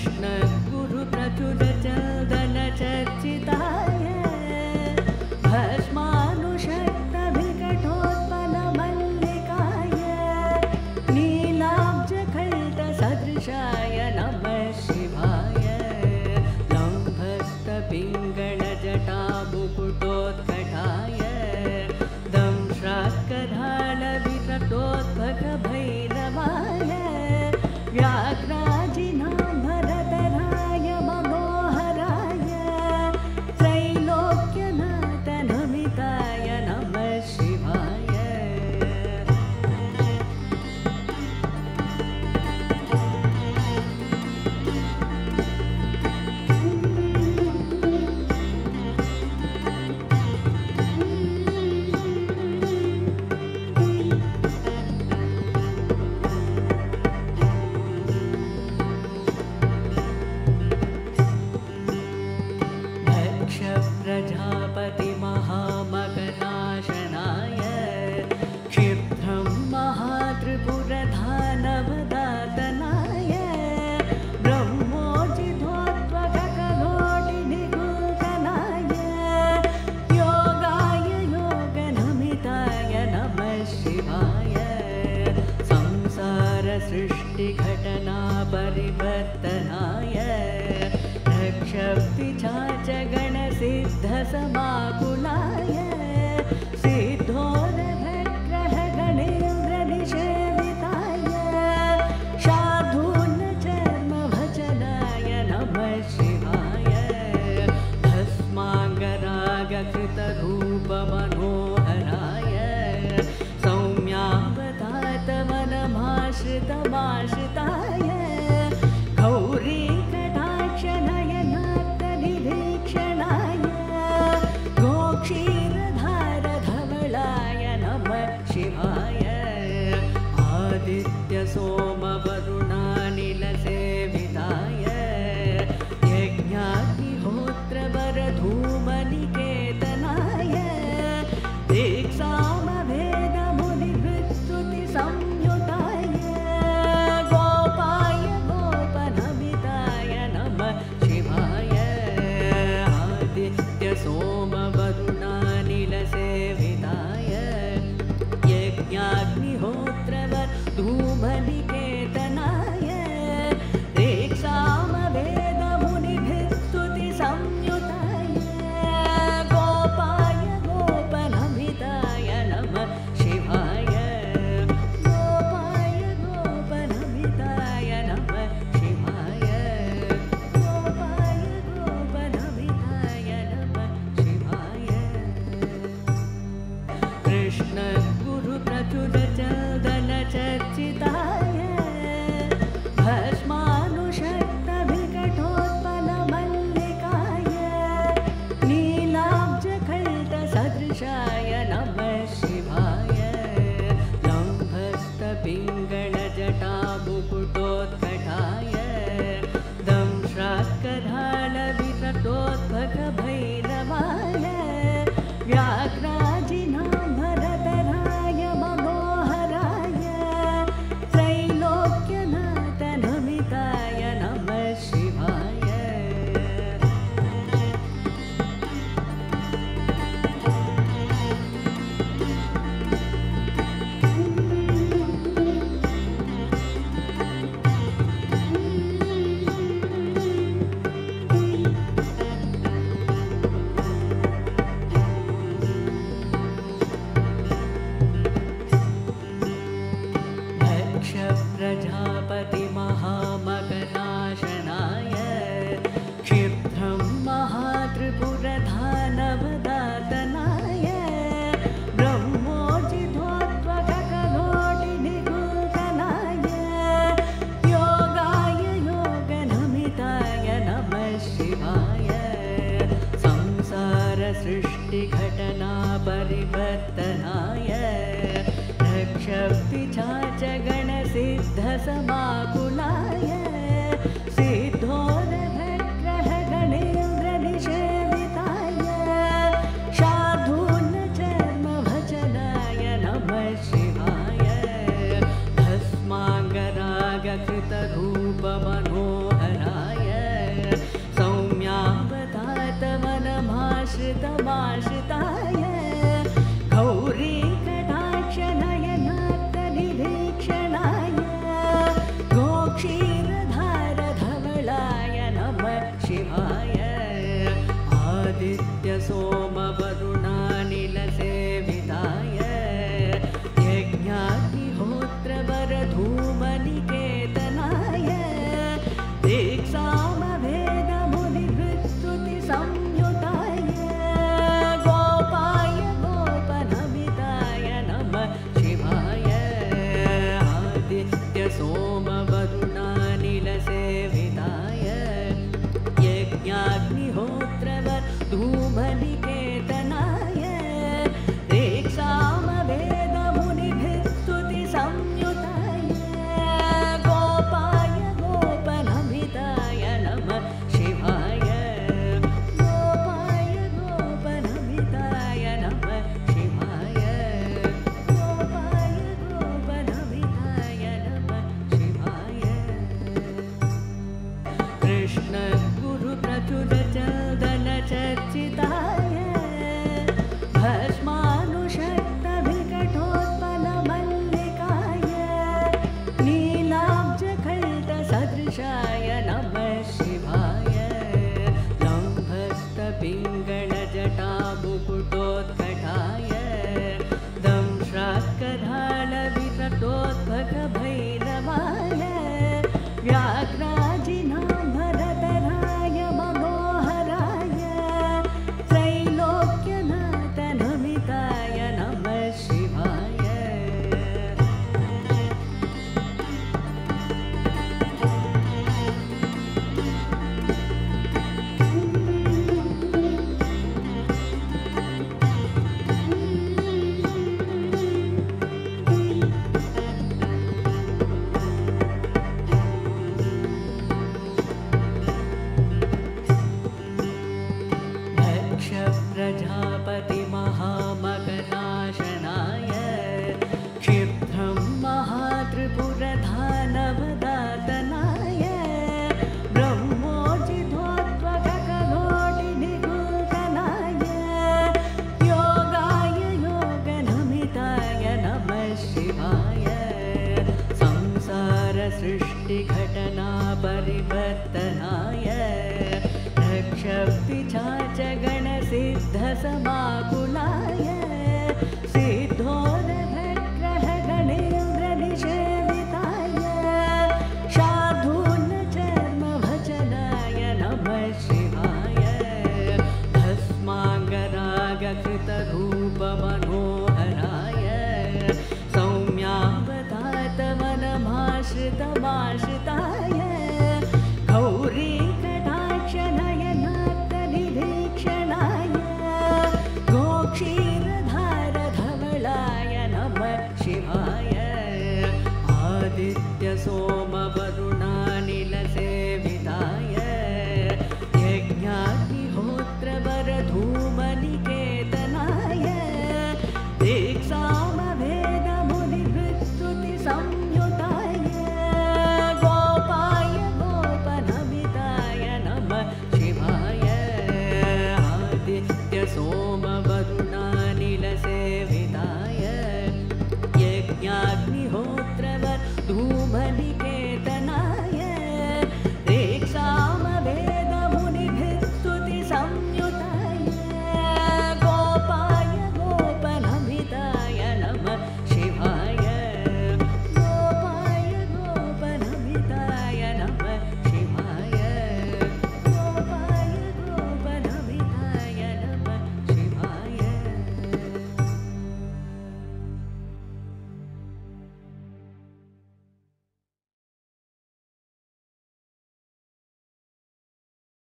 कृष्णगुरुप्रचुरचन्दनचर्चिताय भस्मानुषक्तविकटोत्पलमल्लिकाय नीलाब्जकल्पसदृशाय नमः शिवाय लम्भस्तपिङ्गळजटामुकुटोत्कटाय दंश्राकरालविकटोद्भगभैरवाय व्याघ्राजिनाम्बरधराय मनोहराय त्रैलोक्यनाथनमिताय नमः शिवाय प्रजापति महामगनाशनाय क्षिप्रं महात्रिपुरधानवदातनाय ब्रह्मोर्जितोत्वककलोटिनिगूतनाय योगाय योगनमिताय नमः शिवाय संसारसृष्टिघटना परिवर्तनाय रक्षपिशाचगणसिद्धसमाकुलाय सिद्धोरभग्रहगणेन्द्रनिषेविताय शार्दूलचर्मभजनाय नमः शिवाय भस्माङ्गरागकृतरूपमनोहराय सौम्यावतातमनमाश्रितमाश्रिताय गौरीकटाक्षनयनात्तनिरीक्षणाय गोक्षीरधारधवलाय नमः शिवाय आदित्यसोमवरुणानिलसेविताय यज्ञाग्निहोत्रवरधूमनिकेतनाय दीक्षामभेदमुनिवृत्स्तुतिसंयुताय गोपाय गोपनमिताय नमः शिवाय आदित्यसोमवरुणानिलसेविताय यज्ञाग्निहोत्रवरधूमनिकेतनाय दीक्षामभेदमुनिभिस्तुतिसंयुताय गोपाय गोपनमिताय नमः शिवाय गोपाय गोपनमिताय नमः शिवाय गोपाय गोपनमिताय नमः शिवाय कृष्णगुरुप्रचुरचन्दनचर्चिताय भस्मानुषक्तविकटोत्पलमल्लिकाय नीलाब्जकल्पसदृशाय नमः शिवाय लम्भस्तपिङ्गळजटामुकुटोत्कटाय दंश्राकरालविकटोद्भगभैरवाय व्याघ्राजिनाम्बरधराय मनोहराय त्रैलोक्यनाथनमिताय नमः शिवाय प्रजापति महामगनाशनाय क्षिप्रं महात्रिपुरधानवदातनाय ब्रह्मोर्जितोत्वककलोटिनिगूतनाय योगाय योगनमिताय नमः शिवाय संसारसृष्टिघटना परिवर्तनाय रक्षपिशाचगणसिद्धसमाकुलाय सिद्धोरभग्रहगणेन्द्रनिषेविताय शार्दूलचर्मभजनाय नमः शिवाय भस्माङ्गरागकृतरूपमनोहराय शिवाय आदित्य सोम वरुणानिलसेविताय यज्ञाग्निहोत्र वरधूमनिकेतनाय दीक्षामभेदमुनिहृत्स्तुति संयुताय गोपाय गोपनमिताय नमः शिवाय आदित्य सोम वरुणानिलसेविताय यज्ञाग्निहोत्र वरधूमनिकेतनाय दीक्षामभेदमुनिभिस्तुति संयुताय गोपाय गोपनमिताय नमः शिवाय गोपाय गोपनमिताय नमः शिवाय गोपाय गोपनमिताय नमः शिवाय कृष्ण गुरु प्रचुर चन्दन चर्चिताय भस्मानुषक्त विकटोत्पल मल्लिकाय नीलाब्जकल्ट सदृशाय नमः शिवाय लम्भस्त पिङ्गळ जटा मुकुटोत्कटाय दंश्राकराळ वितटोद्भग भैरवाय व्याघ्राजिनाभरतराय मनोहराय त्रैलोक्यनाथ नमिताय नमः शिवाय दक्ष प्रजापति महामकनाशनाय क्षिप्रं महात्रिपुरधानवदातनाय ब्रह्मोर्जितोत्वककलोटिनिरूपणाय योगाय योगनमिताय नमः शिवाय संसार सृष्टिघटना परिवर्तनाय रक्षपिशाच गणसिद्धसमाकुलाय